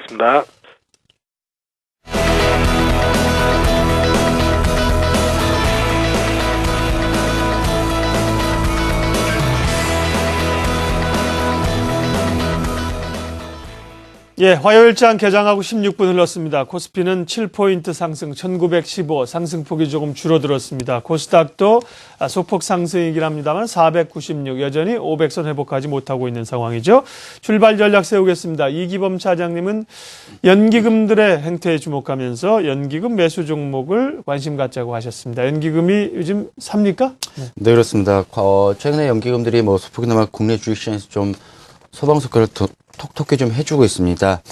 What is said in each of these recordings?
고맙습니다. 예, 화요일장 개장하고 16분 흘렀습니다. 코스피는 7포인트 상승 1915, 상승폭이 조금 줄어들었습니다. 코스닥도 소폭 상승이긴 합니다만 496, 여전히 500선 회복하지 못하고 있는 상황이죠. 출발 전략 세우겠습니다. 이기범 차장님은 연기금들의 행태에 주목하면서 연기금 매수 종목을 관심 갖자고 하셨습니다. 연기금이 요즘 삽니까? 네, 그렇습니다. 최근에 연기금들이 소폭이나마 국내 주식시장에서 좀 소방수표를 톡톡히 좀 해주고 있습니다.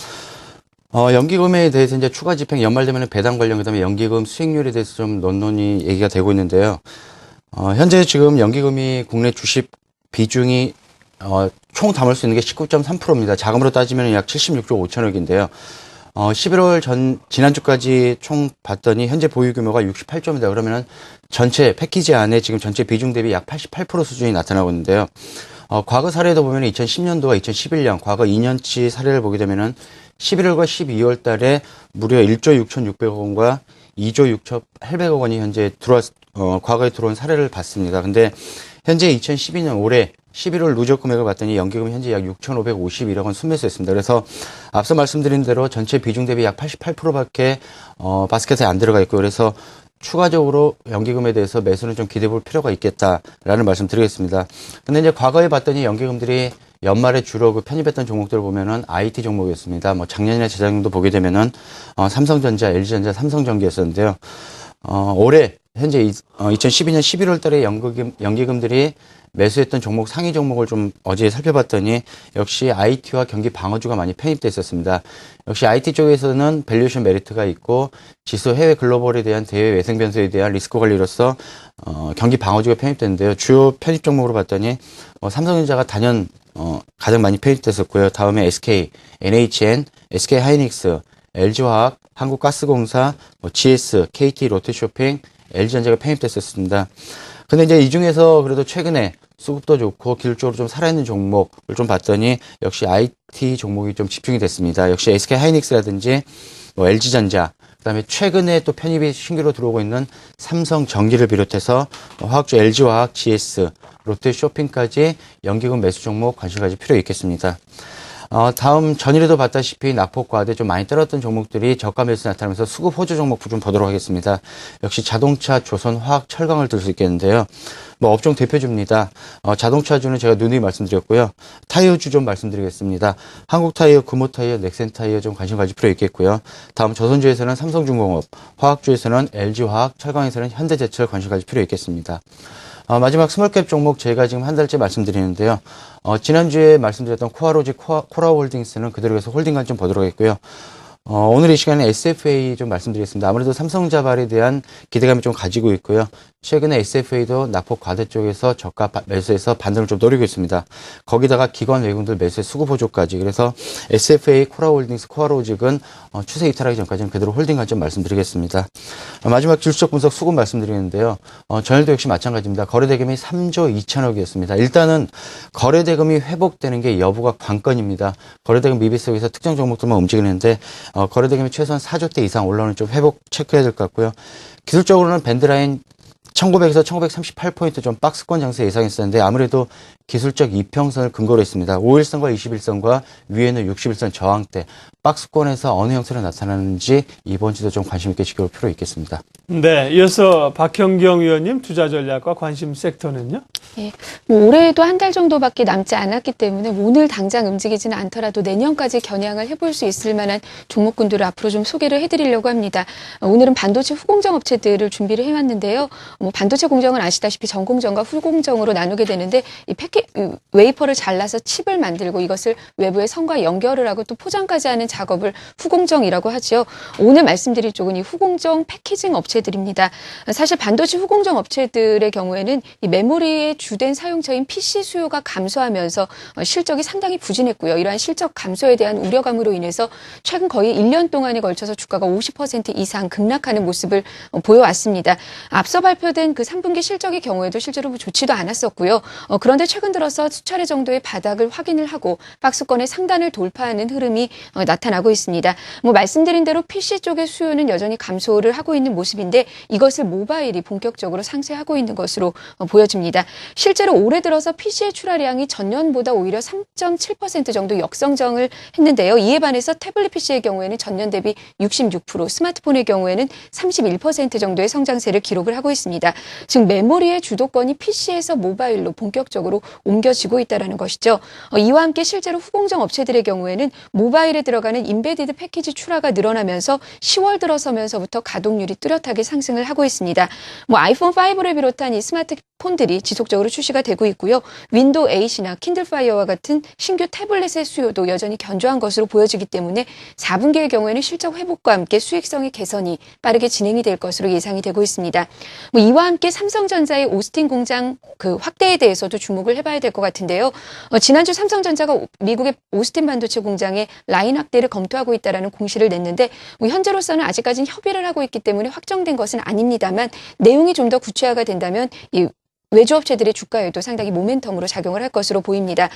연기금에 대해서 이제 추가 집행 연말 되면 배당 관련 그다음에 연기금 수익률에 대해서 좀 논논이 얘기가 되고 있는데요. 현재 지금 연기금이 국내 주식 비중이 총 담을 수 있는 게 19.3%입니다. 자금으로 따지면 약 76조 5천억인데요. 11월 지난주까지 총 봤더니 현재 보유 규모가 68조입니다. 그러면은 전체 패키지 안에 지금 전체 비중 대비 약 88% 수준이 나타나고 있는데요. 과거 사례도 보면 2010년도와 2011년, 과거 2년치 사례를 보게 되면은 11월과 12월 달에 무려 1조 6,600억 원과 2조 6,800억 원이 현재 과거에 들어온 사례를 봤습니다. 근데 현재 2012년 올해 11월 누적 금액을 봤더니 연기금 현재 약 6,551억 원 순매수했습니다. 그래서 앞서 말씀드린 대로 전체 비중 대비 약 88%밖에 바스켓에 안 들어가 있고 그래서 추가적으로 연기금에 대해서 매수는 좀 기대해 볼 필요가 있겠다라는 말씀 드리겠습니다. 근데 이제 과거에 봤더니 연기금들이 연말에 주로 편입했던 종목들을 보면은 IT 종목이었습니다. 작년이나 재작년도 보게 되면은 삼성전자, LG전자, 삼성전기였었는데요. 올해 현재 2012년 11월 달에 연기금들이 매수했던 종목, 상위 종목을 좀 어제 살펴봤더니 역시 IT와 경기 방어주가 많이 편입돼 있었습니다. 역시 IT 쪽에서는 밸류에이션 메리트가 있고 지수 해외 글로벌에 대한 대외 외생 변수에 대한 리스크 관리로서 경기 방어주가 편입됐는데요. 주요 편입 종목으로 봤더니 삼성전자가 단연 가장 많이 편입됐었고요. 다음에 SK, NHN, SK 하이닉스, LG화학, 한국가스공사, GS, KT 롯데쇼핑, LG전자가 편입됐었습니다. 근데 이제 이 중에서 그래도 최근에 수급도 좋고 기술적으로 좀 살아있는 종목을 좀 봤더니 역시 IT 종목이 좀 집중이 됐습니다. 역시 SK 하이닉스라든지 LG전자, 그다음에 최근에 또 편입이 신규로 들어오고 있는 삼성전기를 비롯해서 화학주 LG화학, GS, 롯데쇼핑까지 연기금 매수 종목 관심 가질 필요 있겠습니다. 다음 전일에도 봤다시피 낙폭과대 좀 많이 떨어졌던 종목들이 저가 매수 나타나면서 수급 호조 종목 좀 보도록 하겠습니다. 역시 자동차, 조선, 화학, 철강을 들 수 있겠는데요. 업종 대표주입니다. 자동차주는 제가 누누이 말씀드렸고요. 타이어주 좀 말씀드리겠습니다. 한국타이어, 금호타이어, 넥센타이어 좀 관심 가질 필요 있겠고요. 다음 조선주에서는 삼성중공업, 화학주에서는 LG화학, 철강에서는 현대제철 관심 가질 필요 있겠습니다. 마지막 스몰캡 종목 제가 지금 한 달째 말씀드리는데요. 지난주에 말씀드렸던 코아로지, 코라홀딩스는 그대로 계속 홀딩관 좀 보도록 하겠고요. 오늘 이 시간에 SFA 좀 말씀드리겠습니다. 아무래도 삼성자발에 대한 기대감이 좀 가지고 있고요. 최근에 SFA도 낙폭 과대 쪽에서 저가 매수해서 반등을 좀 노리고 있습니다. 거기다가 기관 외국인들 매수의 수급 보조까지. 그래서 SFA, 코라홀딩스, 코아로직은 추세 이탈하기 전까지는 그대로 홀딩관 좀 말씀드리겠습니다. 마지막 기술적 분석 수급 말씀드리는데요. 전일도 역시 마찬가지입니다. 거래대금이 3조 2천억이었습니다. 일단은 거래대금이 회복되는 게 여부가 관건입니다. 거래대금 미비 속에서 특정 종목들만 움직이는데 거래대금이 최소한 4조대 이상 올라오는 좀 회복 체크해야 될 것 같고요. 기술적으로는 밴드라인 1900에서 1938포인트 좀 박스권 장세 예상했었는데 아무래도 기술적 이평선을 근거로 했습니다. 5일선과 21선과 위에는 61선 저항대, 박스권에서 어느 형태로 나타나는지 이번 주도 좀 관심 있게 지켜볼 필요 있겠습니다. 네, 이어서 박현경 의원님 투자 전략과 관심 섹터는요? 예, 올해에도 한 달 정도밖에 남지 않았기 때문에 오늘 당장 움직이지는 않더라도 내년까지 겨냥을 해볼 수 있을 만한 종목군들을 앞으로 좀 소개를 해드리려고 합니다. 오늘은 반도체 후공정 업체들을 준비를 해왔는데요. 반도체 공정은 아시다시피 전공정과 후공정으로 나누게 되는데 이 웨이퍼를 잘라서 칩을 만들고 이것을 외부의 선과 연결을 하고 또 포장까지 하는 작업을 후공정이라고 하죠. 오늘 말씀드릴 쪽은 이 후공정 패키징 업체들입니다. 사실 반도체 후공정 업체들의 경우에는 이 메모리의 주된 사용처인 PC 수요가 감소하면서 실적이 상당히 부진했고요. 이러한 실적 감소에 대한 우려감으로 인해서 최근 거의 1년 동안에 걸쳐서 주가가 50% 이상 급락하는 모습을 보여왔습니다. 앞서 발표된 발표된 그 3분기 실적의 경우에도 실제로 좋지도 않았었고요. 그런데 최근 들어서 수차례 정도의 바닥을 확인을 하고 박스권의 상단을 돌파하는 흐름이 나타나고 있습니다. 말씀드린 대로 PC 쪽의 수요는 여전히 감소를 하고 있는 모습인데 이것을 모바일이 본격적으로 상쇄하고 있는 것으로 보여집니다. 실제로 올해 들어서 PC의 출하량이 전년보다 오히려 3.7% 정도 역성장을 했는데요. 이에 반해서 태블릿 PC의 경우에는 전년 대비 66%, 스마트폰의 경우에는 31% 정도의 성장세를 기록을 하고 있습니다. 즉 메모리의 주도권이 PC에서 모바일로 본격적으로 옮겨지고 있다는 것이죠. 이와 함께 실제로 후공정 업체들의 경우에는 모바일에 들어가는 임베디드 패키지 출하가 늘어나면서 10월 들어서면서부터 가동률이 뚜렷하게 상승을 하고 있습니다. 아이폰 5를 비롯한 이 스마트폰들이 지속적으로 출시가 되고 있고요. 윈도우 8이나 킨들 파이어와 같은 신규 태블릿의 수요도 여전히 견조한 것으로 보여지기 때문에 4분기의 경우에는 실적 회복과 함께 수익성의 개선이 빠르게 진행이 될 것으로 예상이 되고 있습니다. 이와 함께 삼성전자의 오스틴 공장 그 확대에 대해서도 주목을 해봐야 될 것 같은데요. 지난주 삼성전자가 미국의 오스틴 반도체 공장의 라인 확대를 검토하고 있다라는 공시를 냈는데 현재로서는 아직까지는 협의를 하고 있기 때문에 확정된 것은 아닙니다만 내용이 좀 더 구체화가 된다면 이 외주업체들의 주가에도 상당히 모멘텀으로 작용을 할 것으로 보입니다.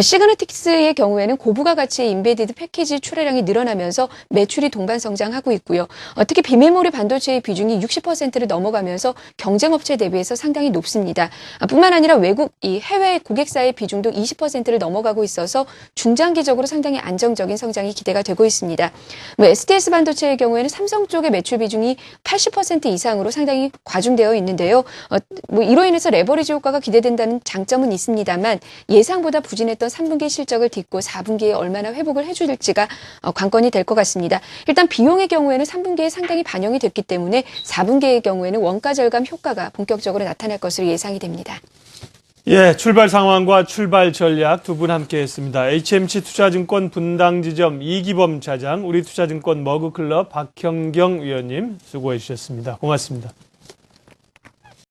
시그너틱스의 경우에는 고부가 가치의 임베디드 패키지 출하량이 늘어나면서 매출이 동반 성장하고 있고요. 특히 비메모리 반도체의 비중이 60%를 넘어가면서 경쟁업체 대비해서 상당히 높습니다. 뿐만 아니라 외국 이 해외 고객사의 비중도 20%를 넘어가고 있어서 중장기적으로 상당히 안정적인 성장이 기대가 되고 있습니다. SDS 반도체의 경우에는 삼성 쪽의 매출 비중이 80% 이상으로 상당히 과중되어 있는데요. 이로 인해서 레버리지 효과가 기대된다는 장점은 있습니다만 예상보다 부진했던 3분기 실적을 딛고 4분기에 얼마나 회복을 해줄지가 관건이 될 것 같습니다. 일단 비용의 경우에는 3분기에 상당히 반영이 됐기 때문에 4분기의 경우에는 원가 절감 효과가 본격적으로 나타날 것으로 예상이 됩니다. 예, 출발 상황과 출발 전략 두 분 함께했습니다. HMC 투자증권 분당지점 이기범 차장, 우리투자증권 머그클럽 박형경 위원님 수고해 주셨습니다. 고맙습니다.